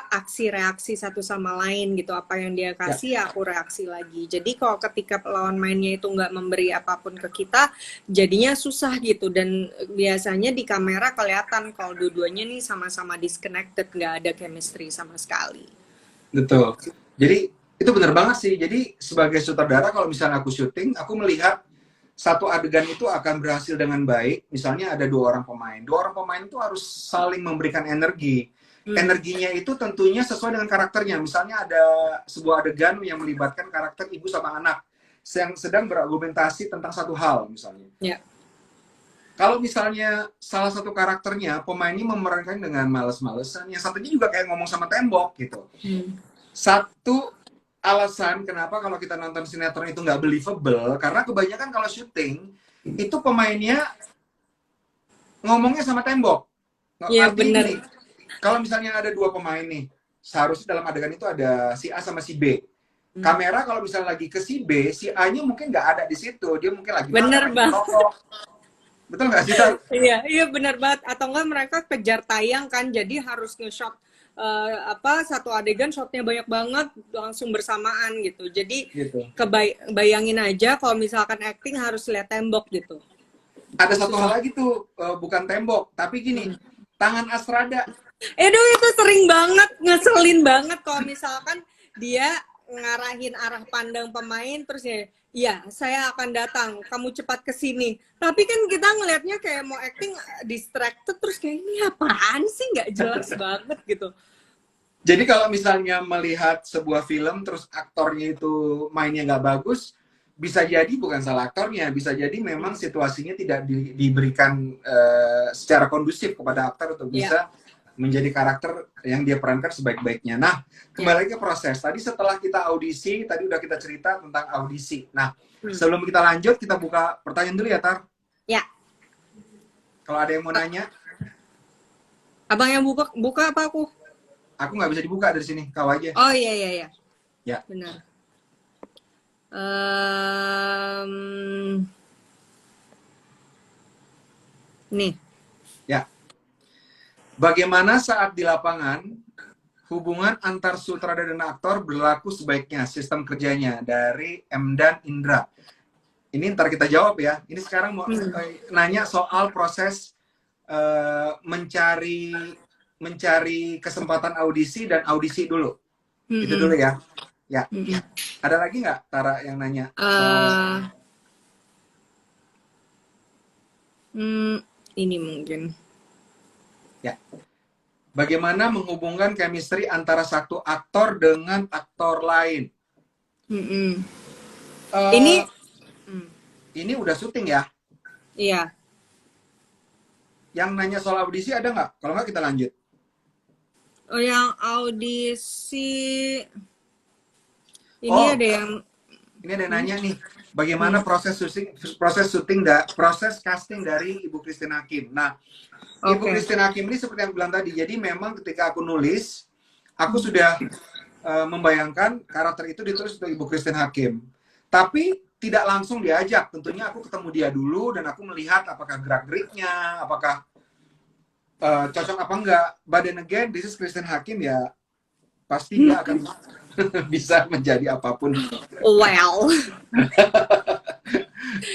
aksi reaksi satu sama lain gitu, apa yang dia kasih ya aku reaksi lagi. Jadi kalau ketika lawan mainnya itu nggak memberi apapun ke kita, jadinya susah gitu. Dan biasanya di kamera kelihatan kalau dua-duanya nih sama-sama disconnected, nggak ada chemistry sama sekali. Betul. Jadi itu benar banget sih. Jadi sebagai sutradara kalau misalnya aku syuting, aku melihat satu adegan itu akan berhasil dengan baik. Misalnya ada dua orang pemain itu harus saling memberikan energi. Energinya itu tentunya sesuai dengan karakternya. Misalnya ada sebuah adegan yang melibatkan karakter ibu sama anak yang sedang berargumentasi tentang satu hal misalnya. Kalau misalnya salah satu karakternya pemain ini memerankan dengan males-malesan, yang satunya juga kayak ngomong sama tembok gitu. Satu alasan kenapa kalau kita nonton sinetron itu nggak believable, karena kebanyakan kalau syuting itu pemainnya ngomongnya sama tembok. Iya benar. Kalau misalnya ada dua pemain nih, seharusnya dalam adegan itu ada si A sama si B. Kamera kalau misalnya lagi ke si B, si A-nya mungkin nggak ada di situ. Dia mungkin lagi bener banget. Betul nggak sih? Iya benar banget. Atau enggak mereka kejar tayang kan, jadi harus nge-shot satu adegan shotnya banyak banget langsung bersamaan gitu. Jadi bayangin aja kalau misalkan acting harus lihat tembok gitu. Ada satu hal lagi tuh, bukan tembok, tapi gini, tangan Asrada. Itu sering banget, ngeselin banget kalau misalkan dia ngarahin arah pandang pemain terus ya saya akan datang, kamu cepat ke sini. Tapi kan kita ngelihatnya kayak mau acting distracted terus kayak ini apaan sih, nggak jelas banget gitu. Jadi kalau misalnya melihat sebuah film terus aktornya itu mainnya nggak bagus, bisa jadi bukan salah aktornya, bisa jadi memang situasinya tidak diberikan secara kondusif kepada aktor untuk bisa menjadi karakter yang dia perankan sebaik-baiknya. Nah, kembali ke proses. Tadi setelah kita audisi, tadi udah kita cerita tentang audisi. Nah, sebelum kita lanjut, kita buka pertanyaan dulu ya, Tar. Ya. Kalau ada yang mau nanya. Abang yang buka apa aku? Aku nggak bisa dibuka dari sini, kau aja. Oh iya. Ya. Benar. Nih. Ya. Bagaimana saat di lapangan hubungan antar sutradara dan aktor berlaku sebaiknya, sistem kerjanya dari M dan Indra. Ini ntar kita jawab ya. Ini sekarang mau nanya soal proses mencari kesempatan audisi dan audisi dulu. Itu dulu ya. Ya. Ada lagi nggak Tara yang nanya? Hmm, ini mungkin. Ya. Bagaimana menghubungkan chemistry antara satu aktor dengan aktor lain? Mm-mm. Ini, Eh, hmm, ini udah syuting ya. iya. Yang nanya soal audisi ada nggak? Kalau nggak kita lanjut. Oh, yang audisi ini Oh, ada yang, ini ada yang hmm, nanya nih. Bagaimana hmm, proses casting dari Ibu Christine Hakim? Nah, Ibu oke. Christine Hakim ini seperti yang bilang tadi. Jadi memang ketika aku nulis, aku Hmm. sudah membayangkan karakter itu ditulis untuk Ibu Christine Hakim. Tapi tidak langsung diajak. Tentunya aku ketemu dia dulu dan aku melihat apakah gerak-geriknya, apakah cocok apa enggak. But then again, this is Christine Hakim ya, pasti dia akan bisa menjadi apapun Well,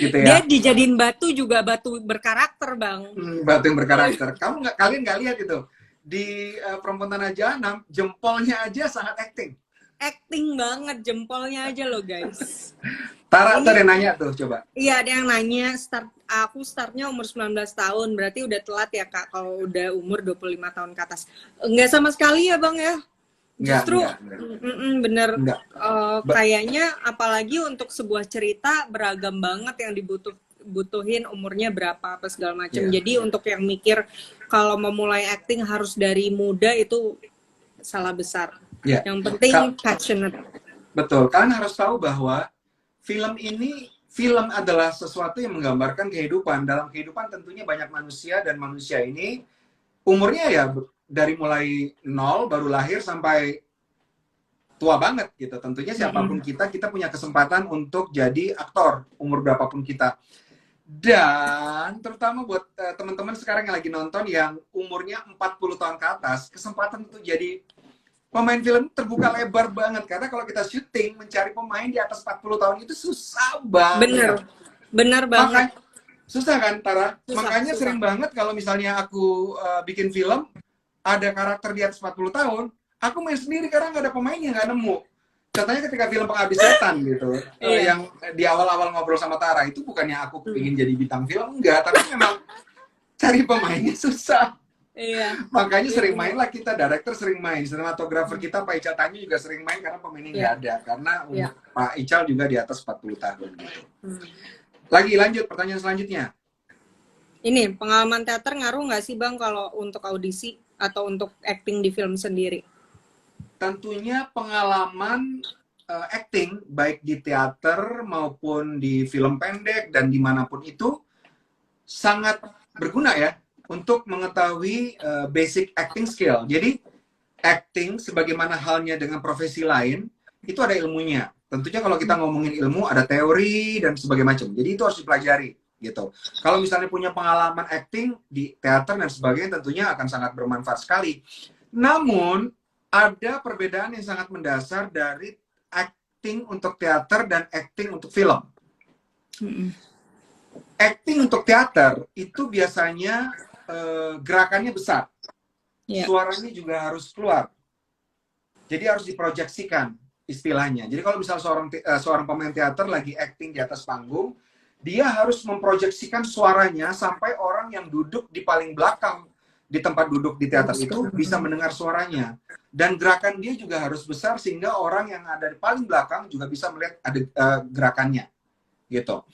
gitu dia ya. dijadiin batu juga batu berkarakter, Bang. Batu yang berkarakter. Kalian nggak lihat itu di Perempuan Tanah Jahanam, jempolnya aja sangat acting. Acting banget jempolnya aja loh, guys. Tara tuh Ini ada yang nanya tuh, coba. iya ada yang nanya, aku startnya umur 19 tahun, berarti udah telat ya Kak kalau udah umur 25 tahun ke atas. Enggak sama sekali ya Bang ya. Justru Enggak. bener Enggak. kayaknya apalagi untuk sebuah cerita beragam banget yang dibutuhin umurnya berapa apa segala macam. Iya. Jadi untuk yang mikir kalau memulai acting harus dari muda itu salah besar. Iya. Yang penting passionate. Betul. Kalian harus tahu bahwa film adalah sesuatu yang menggambarkan kehidupan. Dalam kehidupan tentunya banyak manusia dan manusia ini umurnya ya dari mulai nol baru lahir sampai tua banget gitu. Tentunya siapapun kita punya kesempatan untuk jadi aktor umur berapapun kita. Dan terutama buat teman-teman sekarang yang lagi nonton yang umurnya 40 tahun ke atas, kesempatan untuk jadi pemain film terbuka lebar banget. Karena kalau kita syuting, mencari pemain di atas 40 tahun itu susah banget. Bener banget. Makanya, susah kan, Tara? Makanya Susah. sering banget kalau misalnya aku bikin film, ada karakter di atas 40 tahun, aku main sendiri karena nggak ada pemainnya, nggak nemu. Contohnya ketika film Pengabdi Setan gitu, Iya. yang di awal-awal ngobrol sama Tara, itu bukannya aku ingin jadi bintang film, enggak, tapi memang cari pemainnya susah. Iya. Makanya sering main lah kita, director sering main, sinematografer kita Pak Ical Tanyu juga sering main karena pemainnya nggak ada, karena Pak Ical juga di atas 40 tahun gitu. Lagi lanjut pertanyaan selanjutnya. Ini pengalaman teater ngaruh nggak sih Bang kalau untuk audisi atau untuk acting di film sendiri? Tentunya pengalaman acting baik di teater maupun di film pendek dan dimanapun itu sangat berguna ya untuk mengetahui basic acting skill. Jadi acting sebagaimana halnya dengan profesi lain itu ada ilmunya. Tentunya kalau kita ngomongin ilmu ada teori dan sebagainya macam. Jadi itu harus dipelajari gitu. Kalau misalnya punya pengalaman acting di teater dan sebagainya tentunya akan sangat bermanfaat sekali. Namun ada perbedaan yang sangat mendasar dari acting untuk teater dan acting untuk film. Acting untuk teater itu biasanya gerakannya besar, suaranya juga harus keluar, jadi harus diproyeksikan istilahnya. Jadi kalau misal seorang pemain teater lagi acting di atas panggung, dia harus memproyeksikan suaranya sampai orang yang duduk di paling belakang di tempat duduk di teater itu bisa mendengar suaranya. Dan gerakan dia juga harus besar sehingga orang yang ada di paling belakang juga bisa melihat ada gerakannya. Gitu.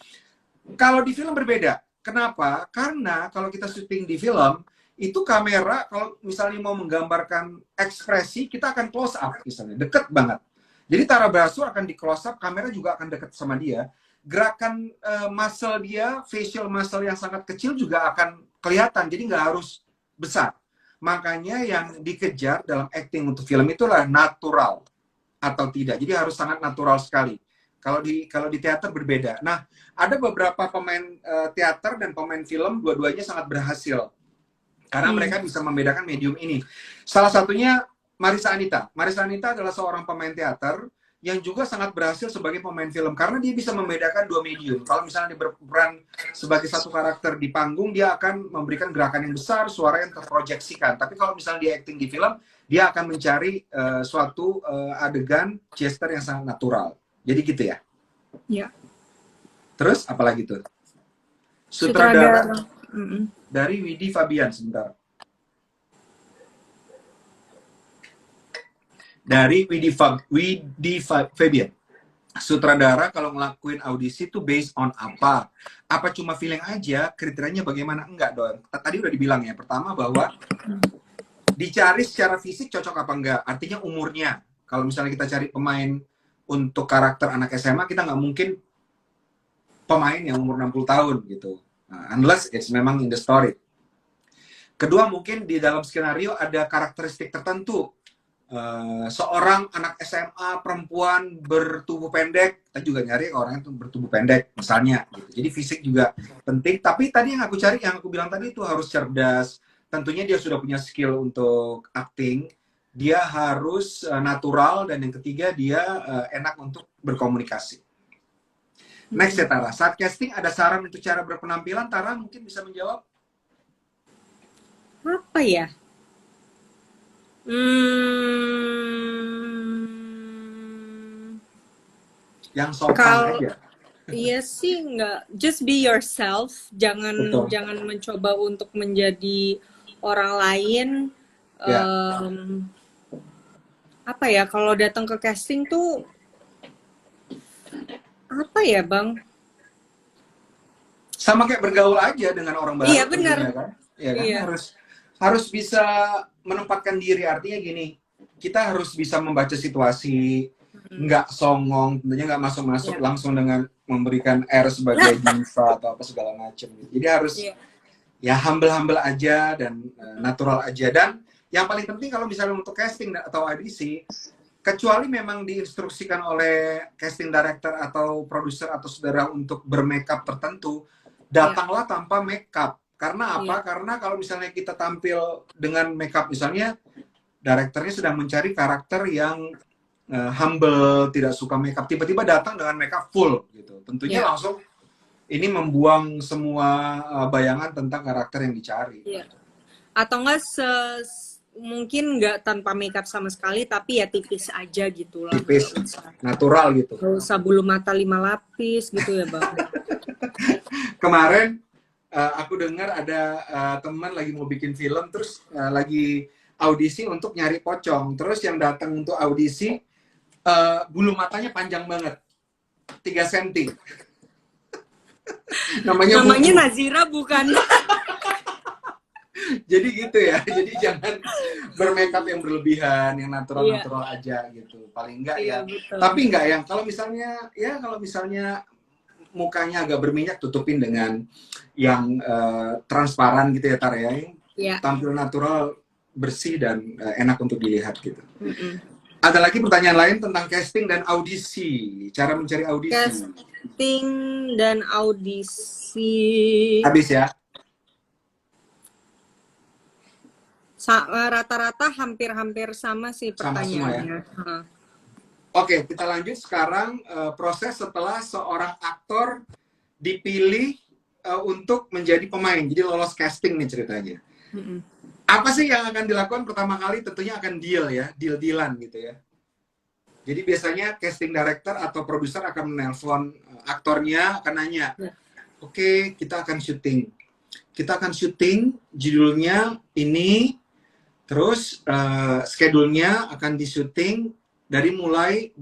Kalau di film berbeda. Kenapa? Karena kalau kita syuting di film, itu kamera kalau misalnya mau menggambarkan ekspresi, kita akan close up misalnya, deket banget. Jadi Tara Basro akan di close up, kamera juga akan deket sama dia. Gerakan muscle dia, facial muscle yang sangat kecil juga akan kelihatan, jadi nggak harus besar. Makanya yang dikejar dalam acting untuk film itulah natural atau tidak. Jadi harus sangat natural sekali. Kalau di teater berbeda. Nah, ada beberapa pemain teater dan pemain film dua-duanya sangat berhasil. Karena mereka bisa membedakan medium ini. Salah satunya Marissa Anita. Marissa Anita adalah seorang pemain teater yang juga sangat berhasil sebagai pemain film karena dia bisa membedakan dua medium. Kalau misalnya dia berperan sebagai satu karakter di panggung, dia akan memberikan gerakan yang besar, suara yang terproyeksikan. Tapi kalau misalnya dia acting di film, dia akan mencari suatu adegan gesture yang sangat natural. Jadi gitu ya. Ya. Terus apalagi tuh? Sutradara Mm-mm. Dari Widi Fabian, sebentar. Dari Widi Fabian. Sutradara kalau ngelakuin audisi tuh based on apa? Apa cuma feeling aja? Kriterianya bagaimana? Enggak dong. Tadi udah dibilang ya. Pertama bahwa dicari secara fisik cocok apa enggak. Artinya umurnya. Kalau misalnya kita cari pemain untuk karakter anak SMA, kita nggak mungkin pemain yang umur 60 tahun gitu. Unless it's memang in the story. Kedua, mungkin di dalam skenario ada karakteristik tertentu. Seorang anak SMA perempuan bertubuh pendek, kita juga nyari orang itu bertubuh pendek misalnya gitu. Jadi fisik juga penting, tapi tadi yang aku cari, yang aku bilang tadi itu harus cerdas. Tentunya dia sudah punya skill untuk acting, dia harus natural, dan yang ketiga dia enak untuk berkomunikasi. Next ya Tara, saat casting ada saran untuk cara berpenampilan? Tara mungkin bisa menjawab. Apa ya? Yang sopan Kalau aja. iya sih, nggak, just be yourself, Betul. jangan mencoba untuk menjadi orang lain. Ya. Apa ya, kalau datang ke casting tuh apa ya Bang? Sama kayak bergaul aja dengan orang baru. Iya benar. Tentunya, kan? Ya, kan? Iya. Harus bisa menempatkan diri. Artinya gini, kita harus bisa membaca situasi, nggak songong, tentunya nggak masuk-masuk langsung dengan memberikan air sebagai diva atau apa segala macam. Jadi harus ya humble aja dan natural aja. Dan yang paling penting kalau misalnya untuk casting atau audisi, kecuali memang diinstruksikan oleh casting director atau produser atau saudara untuk bermakeup tertentu, datanglah tanpa makeup. Karena apa? Karena kalau misalnya kita tampil dengan makeup, misalnya direkturnya sedang mencari karakter yang humble, tidak suka makeup, tiba-tiba datang dengan makeup full gitu. Tentunya langsung ini membuang semua bayangan tentang karakter yang dicari. Atau enggak mungkin nggak tanpa makeup sama sekali, tapi ya tipis aja gitu lah. Tipis, natural gitu. Nggak usah bulu mata 5 lapis gitu ya Bang. Kemarin aku dengar ada teman lagi mau bikin film, terus lagi audisi untuk nyari pocong. Terus yang datang untuk audisi, bulu matanya panjang banget, 3 cm. Namanya Nazira bukan? Jadi gitu ya, jadi jangan bermakeup yang berlebihan, yang natural aja gitu. Paling enggak ya. Betul. Tapi enggak yang kalau misalnya mukanya agak berminyak, tutupin dengan yang transparan gitu ya Tar ya. Tampil natural, bersih dan enak untuk dilihat gitu. Ada lagi pertanyaan lain tentang casting dan audisi, cara mencari audisi. Casting dan audisi. Habis ya. Rata-rata hampir-hampir sama sih pertanyaannya. Sama semua ya? Oke, kita lanjut sekarang proses setelah seorang aktor dipilih untuk menjadi pemain. Jadi lolos casting nih ceritanya. Apa sih yang akan dilakukan pertama kali? Tentunya akan deal-dealan gitu ya. Jadi biasanya casting director atau produser akan menelpon aktornya, akan nanya, oke, kita akan syuting. Kita akan syuting, judulnya ini, terus schedule-nya akan disyuting dari mulai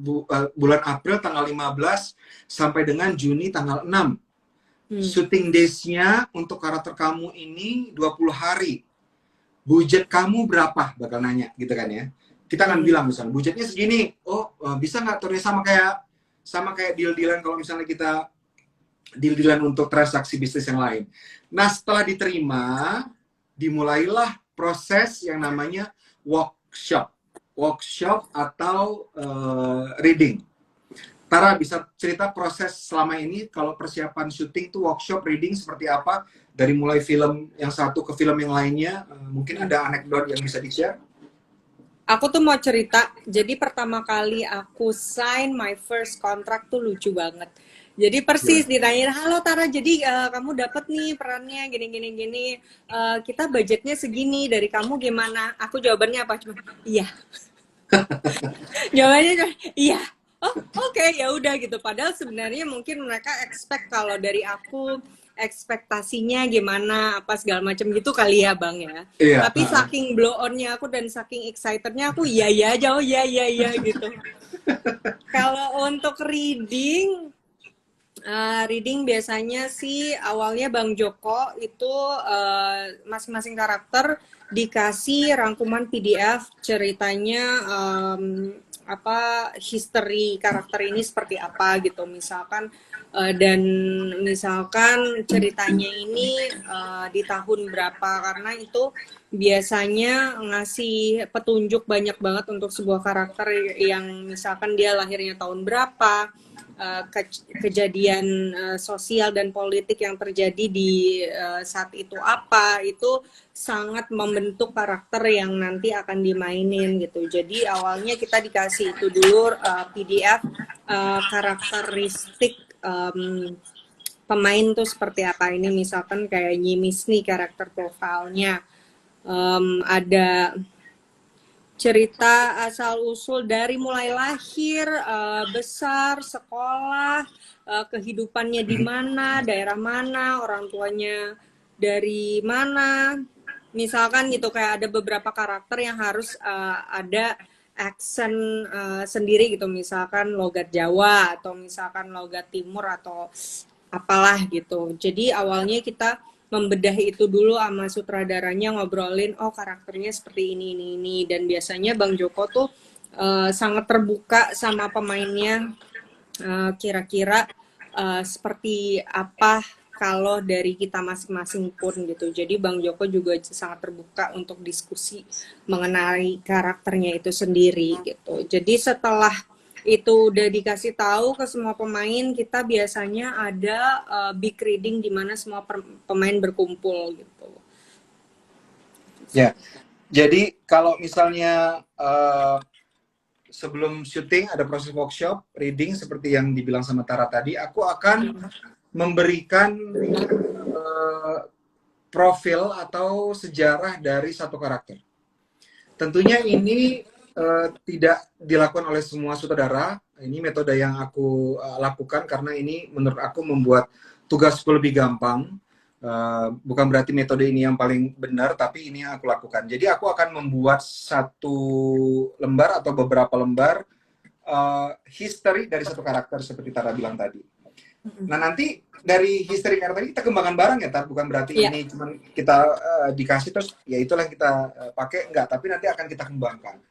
bulan April tanggal 15 sampai dengan Juni tanggal 6. Shooting days-nya untuk karakter kamu ini 20 hari. Budget kamu berapa? Bakal nanya gitu kan ya. Kita akan bilang misalnya budgetnya segini. Oh, bisa nggak ternyata sama kayak deal-dealan kalau misalnya kita deal-dealan untuk transaksi bisnis yang lain. Nah, setelah diterima, dimulailah proses yang namanya workshop atau reading. Tara bisa cerita proses selama ini kalau persiapan syuting tuh workshop, reading seperti apa dari mulai film yang satu ke film yang lainnya? Mungkin ada anekdot yang bisa di-share? Aku tuh mau cerita. Jadi pertama kali aku sign my first contract tuh lucu banget. Jadi persis ditanyain, halo Tara, jadi kamu dapat nih perannya gini. Kita budgetnya segini, dari kamu gimana? Aku jawabannya apa? Cuma iya. Jawabannya cuma iya. Oh oke, ya udah gitu. Padahal sebenarnya mungkin mereka expect kalau dari aku ekspektasinya gimana apa segala macam gitu kali ya Bang ya. Iya. Tapi saking blow onnya aku dan saking excitednya aku iya iya aja, oh iya gitu. Kalau untuk reading biasanya sih awalnya Bang Joko itu masing-masing karakter dikasih rangkuman PDF ceritanya, apa history karakter ini seperti apa gitu misalkan, dan misalkan ceritanya ini di tahun berapa, karena itu biasanya ngasih petunjuk banyak banget untuk sebuah karakter yang misalkan dia lahirnya tahun berapa, kejadian sosial dan politik yang terjadi di saat itu apa, itu sangat membentuk karakter yang nanti akan dimainin gitu. Jadi awalnya kita dikasih itu dulu PDF karakteristik pemain tuh seperti apa, ini misalkan kayak Nyimis nih karakter profilnya, ada cerita asal usul dari mulai lahir, besar, sekolah, kehidupannya di mana, daerah mana, orang tuanya dari mana, misalkan gitu. Kayak ada beberapa karakter yang harus ada accent sendiri gitu, misalkan logat Jawa atau misalkan logat Timur atau apalah gitu. Jadi awalnya kita membedah itu dulu sama sutradaranya, ngobrolin oh karakternya seperti ini, dan biasanya Bang Joko tuh sangat terbuka sama pemainnya, kira-kira seperti apa kalau dari kita masing-masing pun gitu. Jadi Bang Joko juga sangat terbuka untuk diskusi mengenai karakternya itu sendiri gitu. Jadi setelah itu udah dikasih tahu ke semua pemain, kita biasanya ada big reading di mana semua pemain berkumpul gitu. Ya, jadi kalau misalnya sebelum syuting ada proses workshop, reading seperti yang dibilang sama Tara tadi, aku akan memberikan profil atau sejarah dari satu karakter. Tentunya ini tidak dilakukan oleh semua sutradara. Ini metode yang aku lakukan karena ini menurut aku membuat tugasku lebih gampang. Bukan berarti metode ini yang paling benar, tapi ini yang aku lakukan. Jadi aku akan membuat satu lembar atau beberapa lembar history dari satu karakter seperti Tara bilang tadi. Nah nanti dari history karakter ini kita kembangkan bareng ya, bukan berarti ini cuma kita dikasih terus ya itulah yang kita pakai, enggak, tapi nanti akan kita kembangkan.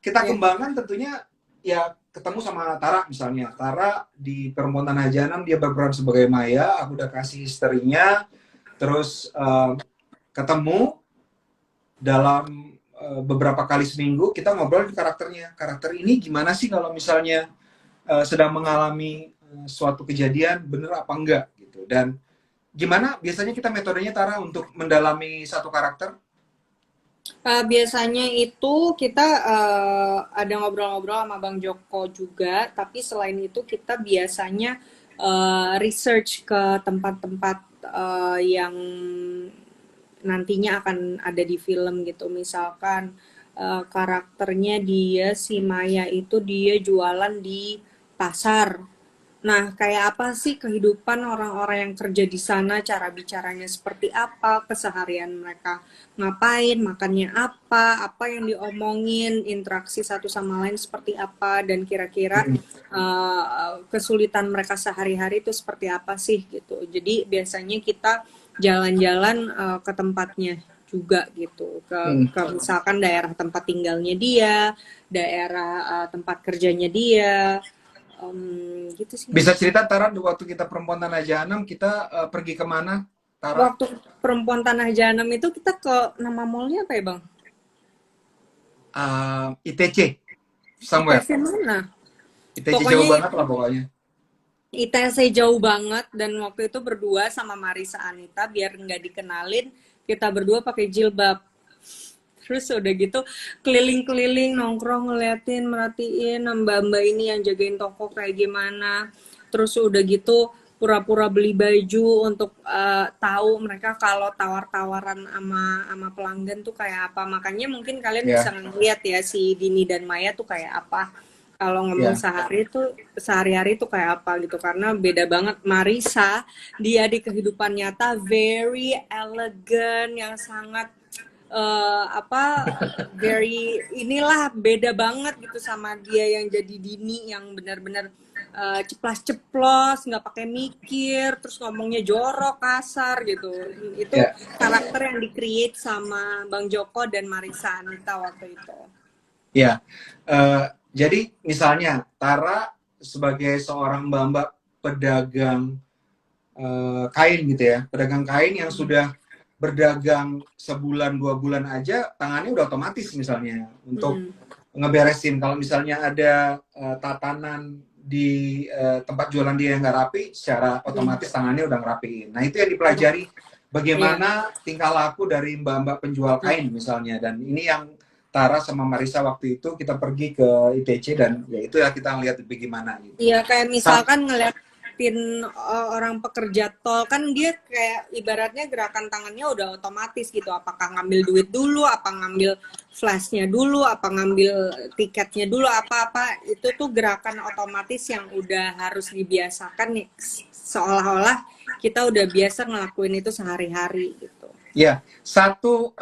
Kita kembangkan tentunya ya ketemu sama Tara misalnya. Tara di Perempuan Tanah Jahanam dia berperan sebagai Maya, aku udah kasih historinya, terus ketemu dalam beberapa kali seminggu kita ngobrol di karakternya. Karakter ini gimana sih kalau misalnya sedang mengalami suatu kejadian, bener apa enggak gitu. Dan gimana biasanya kita metodenya Tara untuk mendalami satu karakter? Biasanya itu kita ada ngobrol-ngobrol sama Bang Joko juga, tapi selain itu kita biasanya research ke tempat-tempat yang nantinya akan ada di film gitu. Misalkan karakternya dia si Maya itu dia jualan di pasar. Nah, kayak apa sih kehidupan orang-orang yang kerja di sana, cara bicaranya seperti apa, keseharian mereka ngapain, makannya apa yang diomongin, interaksi satu sama lain seperti apa, dan kira-kira kesulitan mereka sehari-hari itu seperti apa sih gitu. Jadi biasanya kita jalan-jalan ke tempatnya juga gitu, ke misalkan daerah tempat tinggalnya dia, daerah tempat kerjanya dia. Gitu sih. Bisa cerita Tara waktu kita Perempuan Tanah Jahanam kita pergi kemana Tara? Waktu Perempuan Tanah Jahanam itu kita ke nama mallnya apa ya Bang? ITC somewhere. ITC mana? ITC Pokoknya jauh banget lah pokoknya. ITC jauh banget, dan waktu itu berdua sama Marisa Anita, biar nggak dikenalin kita berdua pakai jilbab. Terus udah gitu keliling-keliling, nongkrong, ngeliatin, merhatiin mbak-mbak ini yang jagain toko kayak gimana. Terus udah gitu pura-pura beli baju untuk tahu mereka kalau tawar-tawaran sama pelanggan tuh kayak apa. Makanya mungkin kalian bisa ngeliat ya si Dini dan Maya tuh kayak apa kalau ngomong Ya, sehari-hari tuh kayak apa gitu, karena beda banget. Marisa, dia di kehidupan nyata very elegant, yang sangat apa, very inilah, beda banget gitu sama dia yang jadi Dini, yang benar-benar ceplas-ceplos, nggak pakai mikir, terus ngomongnya jorok, kasar gitu. Itu ya, karakter yang di-create sama Bang Joko dan Marisa Anita waktu itu. ya. Jadi misalnya Tara sebagai seorang mbak-mbak pedagang kain gitu ya, pedagang kain yang sudah berdagang sebulan 2 bulan aja tangannya udah otomatis misalnya untuk Hmm. ngeberesin kalau misalnya ada tatanan di tempat jualan dia yang nggak rapi, secara otomatis tangannya udah ngerapiin. Nah itu yang dipelajari, Iya. bagaimana tingkah laku dari mbak-mbak penjual kain misalnya. Dan ini yang Tara sama Marisa waktu itu kita pergi ke ITC, dan ya itu ya kita ngeliat bagaimana gitu. Iya, kayak misalkan ngeliatin orang pekerja tol, kan dia kayak ibaratnya gerakan tangannya udah otomatis gitu. Apakah ngambil duit dulu, apa ngambil flashnya dulu, apa ngambil tiketnya dulu, apa-apa. Itu tuh gerakan otomatis yang udah harus dibiasakan nih. Seolah-olah kita udah biasa ngelakuin itu sehari-hari gitu. Ya, satu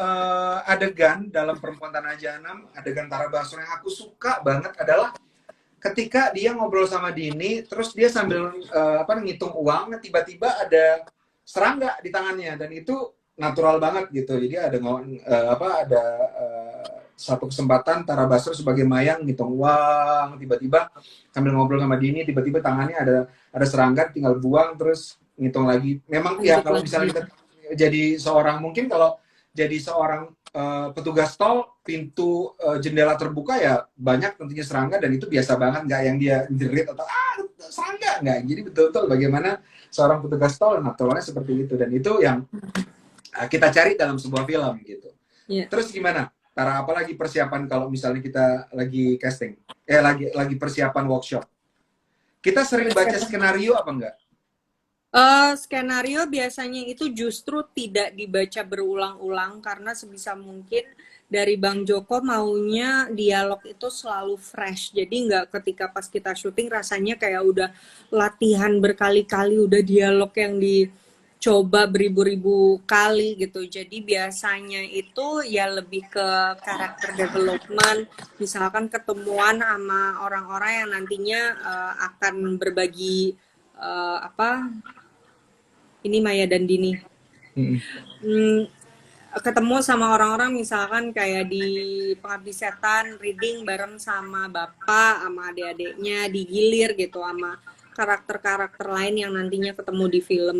adegan dalam Perempuan Tanah Jahanam, adegan Tara Basro yang aku suka banget adalah ketika dia ngobrol sama Dini, terus dia sambil ngitung uang, tiba-tiba ada serangga di tangannya, dan itu natural banget gitu. Jadi ada satu kesempatan Tara Basro sebagai Mayang ngitung uang, tiba-tiba sambil ngobrol sama Dini, tiba-tiba tangannya ada serangga, tinggal buang terus ngitung lagi. Memang ya Lanjut kalau lagi. misalnya kita jadi seorang, mungkin kalau jadi seorang petugas tol, pintu jendela terbuka ya banyak tentunya serangga, dan itu biasa banget, nggak yang dia jerit atau serangga, nggak. Jadi betul-betul bagaimana seorang petugas tol naturalnya seperti itu, dan itu yang kita cari dalam sebuah film gitu. Iya. Terus gimana Tara, apalagi persiapan kalau misalnya kita lagi casting, lagi persiapan workshop, kita sering baca skenario apa enggak? Skenario biasanya itu justru tidak dibaca berulang-ulang, karena sebisa mungkin dari Bang Joko maunya dialog itu selalu fresh. Jadi nggak ketika pas kita syuting rasanya kayak udah latihan berkali-kali, udah dialog yang dicoba beribu-ribu kali gitu. Jadi biasanya itu ya lebih ke karakter development, misalkan ketemuan sama orang-orang yang nantinya akan berbagi ini Maya dan Dini. Ketemu sama orang-orang misalkan kayak di Pengabdi Setan, reading bareng sama bapak, sama adik-adiknya, digilir gitu sama karakter-karakter lain yang nantinya ketemu di film.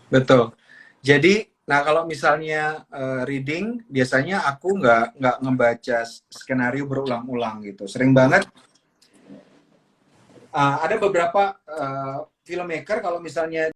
Betul. Jadi, nah kalau misalnya reading, biasanya aku nggak ngebaca skenario berulang-ulang gitu. Sering banget ada beberapa filmmaker kalau misalnya